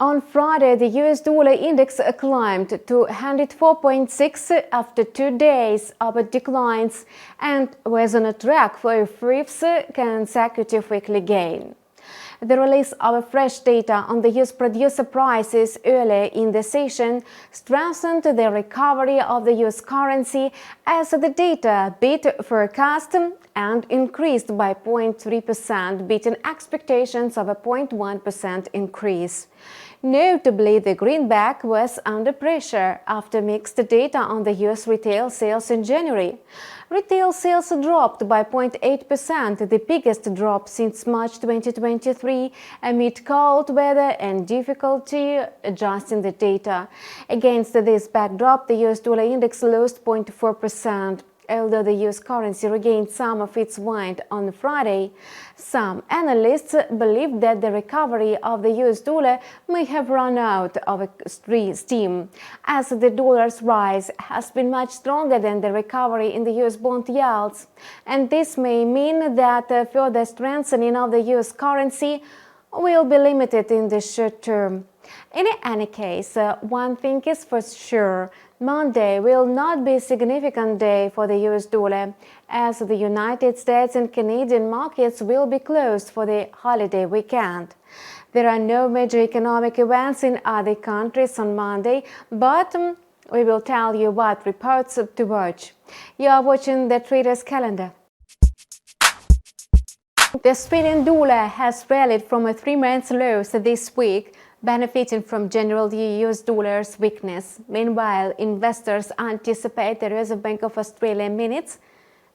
On Friday, the US dollar index climbed to 104.6 after 2 days of declines and was on a track for a fifth consecutive weekly gain. The release of fresh data on the US producer prices earlier in the session strengthened the recovery of the US currency as the data beat forecast and increased by 0.3%, beating expectations of a 0.1% increase. Notably, the greenback was under pressure after mixed data on the US retail sales in January. Retail sales dropped by 0.8%, the biggest drop since March 2023, amid cold weather and difficulty adjusting the data. Against this backdrop, the US dollar index lost 0.4%. Although the US currency regained some of its wind on Friday, some analysts believe that the recovery of the US dollar may have run out of steam, as the dollar's rise has been much stronger than the recovery in the US bond yields, and this may mean that further strengthening of the US currency will be limited in the short term. In any case, one thing is for sure: Monday will not be a significant day for the US dollar, as the United States and Canadian markets will be closed for the holiday weekend. There are no major economic events in other countries on Monday, but we will tell you what reports to watch. You are watching the Traders Calendar. The Australian dollar has rallied from a 3-month low this week, benefiting from general US dollar's weakness. Meanwhile, investors anticipate the Reserve Bank of Australia minutes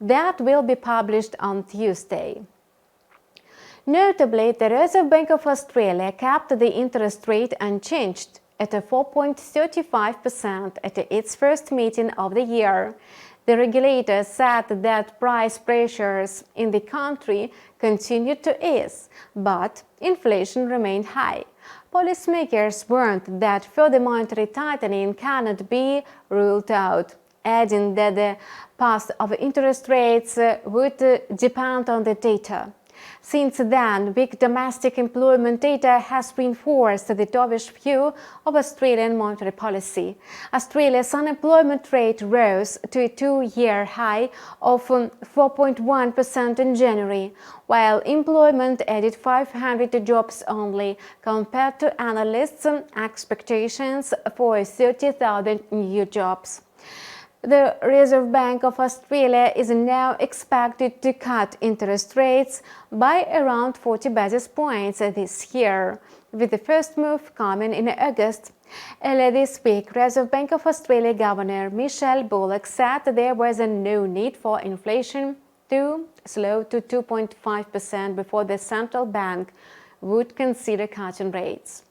that will be published on Tuesday. Notably, the Reserve Bank of Australia kept the interest rate unchanged at 4.35% at its first meeting of the year. The regulator said that price pressures in the country continued to ease, but inflation remained high. Policymakers warned that further monetary tightening cannot be ruled out, adding that the path of interest rates would depend on the data. Since then, weak domestic employment data has reinforced the dovish view of Australian monetary policy. Australia's unemployment rate rose to a 2-year high of 4.1% in January, while employment added 500 jobs only, compared to analysts' expectations for 30,000 new jobs. The Reserve Bank of Australia is now expected to cut interest rates by around 40 basis points this year, with the first move coming in August. Earlier this week, Reserve Bank of Australia Governor Michelle Bullock said there was no need for inflation to slow to 2.5% before the central bank would consider cutting rates.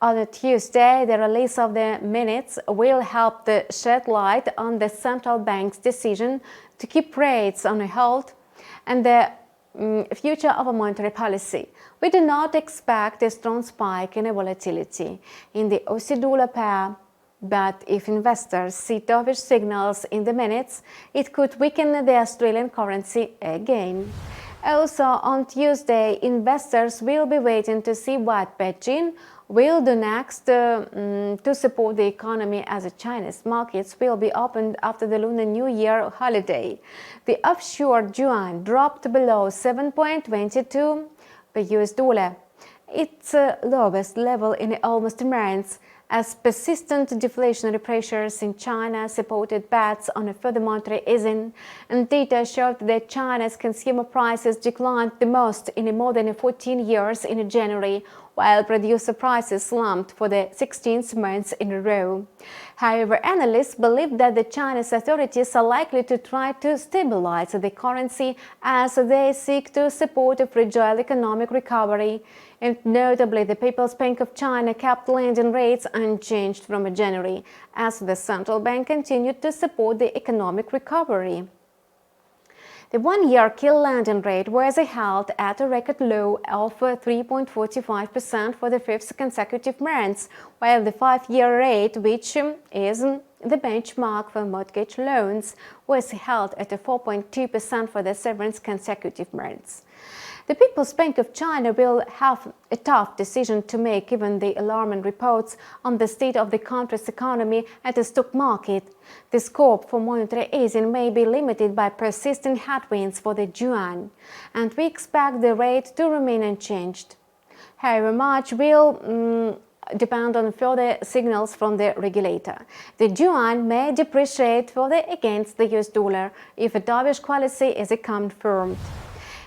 On Tuesday, the release of the minutes will help to shed light on the central bank's decision to keep rates on hold and the future of monetary policy. We do not expect a strong spike in volatility in the Aussie dollar pair, but if investors see dovish signals in the minutes, it could weaken the Australian currency again. Also, on Tuesday, investors will be waiting to see what Beijing will do next to support the economy, as China's markets will be opened after the Lunar New Year holiday. The offshore yuan dropped below 7.22 per US dollar, its lowest level in almost months, as persistent deflationary pressures in China supported bets on a further monetary easing, and data showed that China's consumer prices declined the most in more than 14 years in January, while producer prices slumped for the 16th month in a row. However, analysts believe that the Chinese authorities are likely to try to stabilize the currency as they seek to support a fragile economic recovery. And notably, the People's Bank of China kept lending rates unchanged from January, as the central bank continued to support the economic recovery. The 1-year key lending rate was held at a record low of 3.45% for the 5th consecutive month, while the 5-year rate, which is the benchmark for mortgage loans, was held at 4.2% for the 7th consecutive month. The People's Bank of China will have a tough decision to make given the alarming reports on the state of the country's economy and the stock market. The scope for monetary easing may be limited by persistent headwinds for the yuan, and we expect the rate to remain unchanged. However, much will depend on further signals from the regulator. The yuan may depreciate further against the US dollar if a dovish policy is confirmed.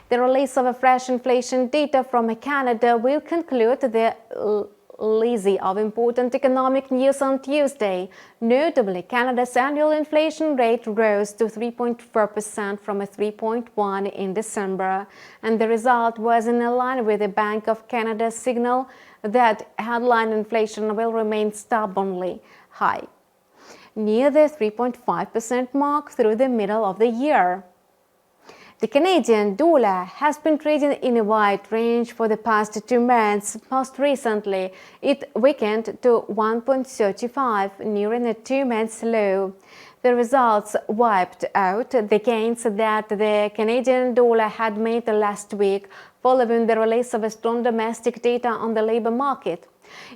The release of a fresh inflation data from Canada will conclude the legacy of important economic news on Tuesday. Notably, Canada's annual inflation rate rose to 3.4% from a 3.1% in December, and the result was in line with the Bank of Canada's signal that headline inflation will remain stubbornly high, near the 3.5% mark through the middle of the year. The Canadian dollar has been trading in a wide range for the past 2 months. Most recently, it weakened to 1.35, nearing a 2-month low. The results wiped out the gains that the Canadian dollar had made last week following the release of a strong domestic data on the labor market.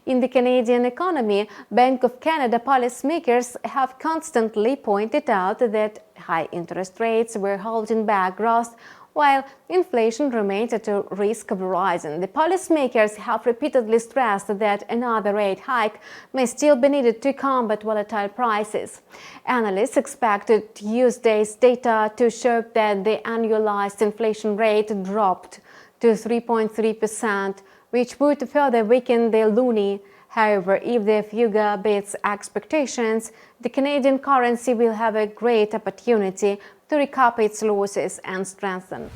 In the Canadian economy, Bank of Canada policymakers have constantly pointed out that high interest rates were holding back growth, while inflation remained at a risk of rising. The policymakers have repeatedly stressed that another rate hike may still be needed to combat volatile prices. Analysts expected Tuesday's data to show that the annualized inflation rate dropped to 3.3%, which would further weaken the loonie. However, if the figure beats expectations, the Canadian currency will have a great opportunity to recoup its losses and strengthen.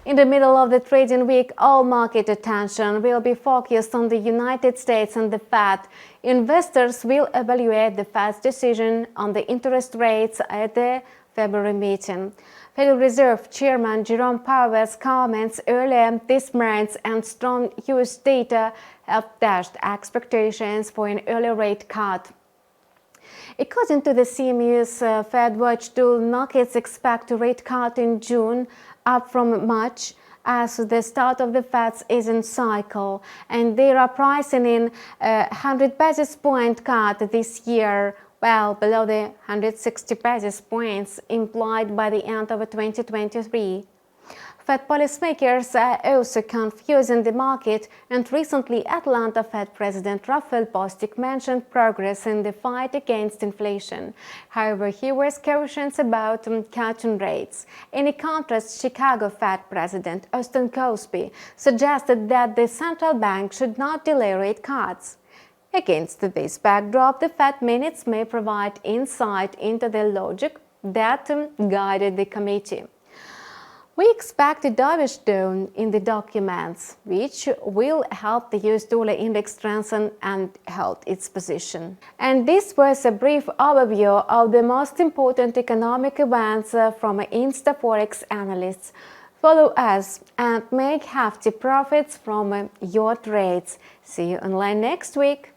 In the middle of the trading week, all market attention will be focused on the United States and the Fed. Investors will evaluate the Fed's decision on the interest rates at the February meeting. Federal Reserve Chairman Jerome Powell's comments earlier this month and strong U.S. data have dashed expectations for an early rate cut. According to the CME's Fed Watch tool, markets expect a rate cut in June, up from March, as the start of the Fed's easing cycle, and they are pricing in a 100 basis point cut this year, well below the 160 basis points implied by the end of 2023. Fed policymakers are also confusing the market, and recently Atlanta Fed President Raphael Bostic mentioned progress in the fight against inflation. However, he was cautious about cutting rates. In contrast, Chicago Fed President Austin Cosby suggested that the central bank should not delay rate cuts. Against this backdrop, the Fed minutes may provide insight into the logic that guided the committee. We expect a dovish tone in the documents, which will help the US dollar index strengthen and hold its position. And this was a brief overview of the most important economic events from InstaForex analysts. Follow us and make hefty profits from your trades. See you online next week.